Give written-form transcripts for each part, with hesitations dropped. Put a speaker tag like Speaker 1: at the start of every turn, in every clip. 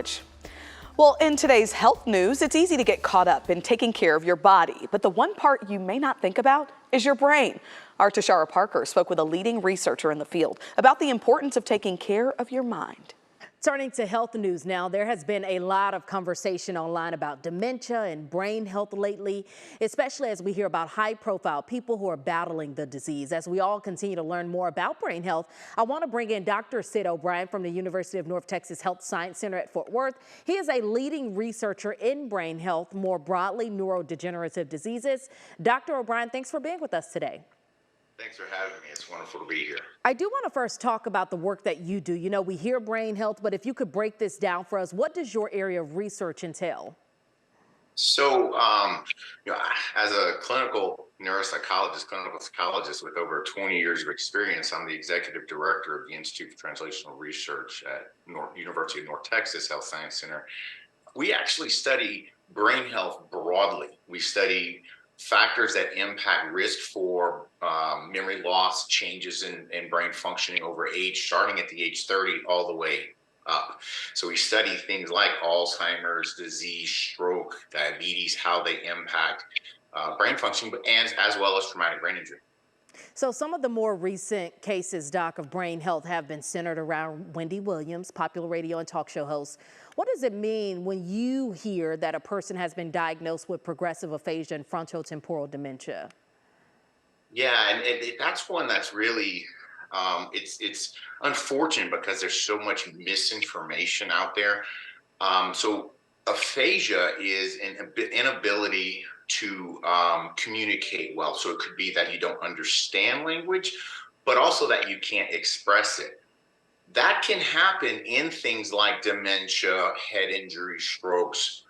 Speaker 1: much. Well, in today's health news, it's easy to get caught up in taking care of your body, but the one part you may not think about is your brain. Our Tashara Parker spoke with a leading researcher in the field about the importance of taking care of your mind.
Speaker 2: Turning to health news now, there has been a lot of conversation online about dementia and brain health lately, especially as we hear about high-profile people who are battling the disease. As we all continue to learn more about brain health, I want to bring in Dr. OBrien from the University of North Texas Health Science Center at Fort Worth. He is a leading researcher in brain health, more broadly neurodegenerative diseases. Dr. OBrien, thanks for being with us today.
Speaker 3: Thanks for having me. It's wonderful to be here.
Speaker 2: I do want to first talk about the work that you do. You know, we hear brain health, but if you could break this down for us, what does your area of research entail?
Speaker 3: So, as a clinical neuropsychologist, clinical psychologist with over 20 years of experience, I'm the executive director of the Institute for Translational Research at University of North Texas Health Science Center. We actually study brain health broadly. We study factors that impact risk for memory loss, changes in brain functioning over age, starting at the age 30 all the way up. So we study things like Alzheimer's disease, stroke, diabetes, how they impact brain function, and as well as traumatic brain injury.
Speaker 2: So some of the more recent cases, Doc, of brain health have been centered around Wendy Williams, popular radio and talk show host. What does it mean when you hear that a person has been diagnosed with progressive aphasia and frontotemporal dementia?
Speaker 3: Yeah, and that's one that's really, it's unfortunate because there's so much misinformation out there. So aphasia is an inability to communicate well. So it could be that you don't understand language, but also that you can't express it. That can happen in things like dementia, head injury, strokes.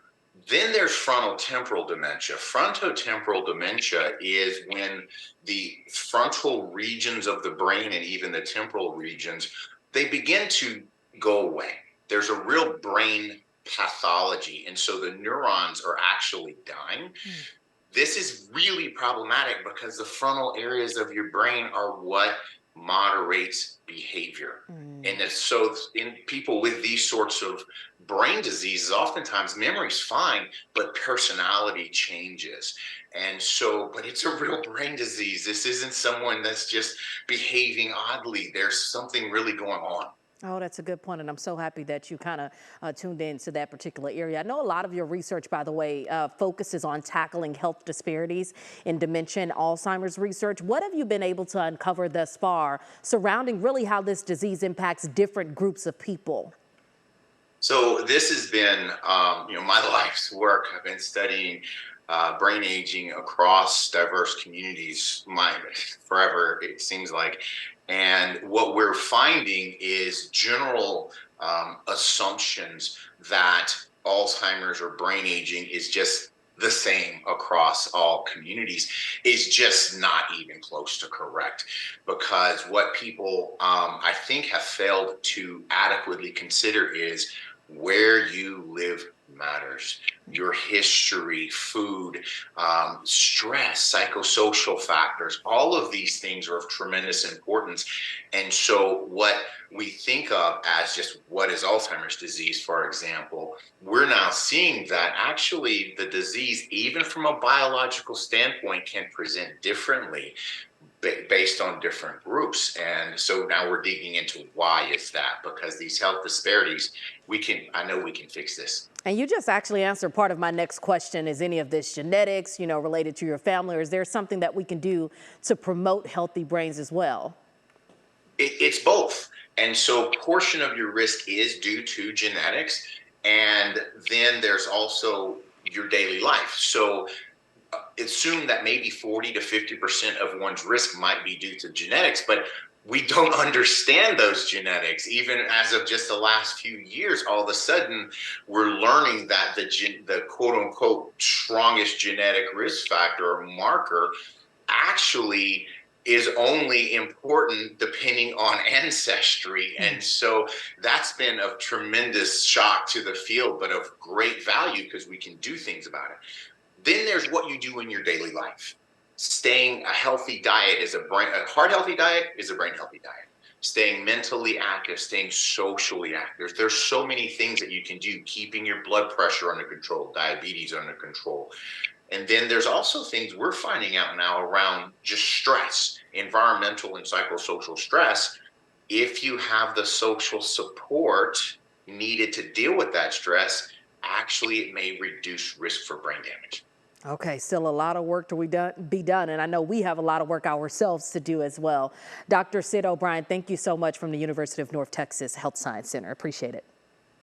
Speaker 3: Then there's frontotemporal dementia. Frontotemporal dementia is when the frontal regions of the brain and even the temporal regions, they begin to go away. There's a real brain pathology, and so the neurons are actually dying. This is really problematic because the frontal areas of your brain are what moderates behavior. And so in people with these sorts of brain diseases, oftentimes memory's fine, but personality changes. And so, but it's a real brain disease. This isn't someone that's just behaving oddly. There's something really going on.
Speaker 2: Oh, that's a good point, and I'm so happy that you kind of tuned into that particular area. I know a lot of your research, by the way, focuses on tackling health disparities in dementia and Alzheimer's research. What have you been able to uncover thus far surrounding really how this disease impacts different groups of people?
Speaker 3: So this has been, my life's work. I've been studying brain aging across diverse communities forever, it seems like. And what we're finding is general assumptions that Alzheimer's or brain aging is just the same across all communities is just not even close to correct. Because what people, I think, have failed to adequately consider is where you live matters. Your history, food, stress, psychosocial factors, all of these things are of tremendous importance. And so what we think of as just what is Alzheimer's disease, for example, we're now seeing that actually the disease, even from a biological standpoint, can present differently based on different groups. And so now we're digging into why is that, because these health disparities, I know we can fix this.
Speaker 2: And you just actually answered part of my next question. Is any of this genetics, related to your family, or is there something that we can do to promote healthy brains as well?
Speaker 3: It's both. And so a portion of your risk is due to genetics. And then there's also your daily life. So assume that maybe 40 to 50% of one's risk might be due to genetics, but we don't understand those genetics. Even as of just the last few years, all of a sudden we're learning that the quote unquote strongest genetic risk factor or marker actually is only important depending on ancestry. And so that's been a tremendous shock to the field, but of great value because we can do things about it. Then there's what you do in your daily life. Staying a healthy diet is a heart healthy diet is a brain healthy diet. staying mentally active, staying socially active. There's so many things that you can do, keeping your blood pressure under control, diabetes under control. And then there's also things we're finding out now around just stress, environmental and psychosocial stress. If you have the social support needed to deal with that stress, actually it may reduce risk for brain damage.
Speaker 2: Okay, still a lot of work to be done, and I know we have a lot of work ourselves to do as well. Dr. Sid O'Brien, thank you so much from the University of North Texas Health Science Center. Appreciate it.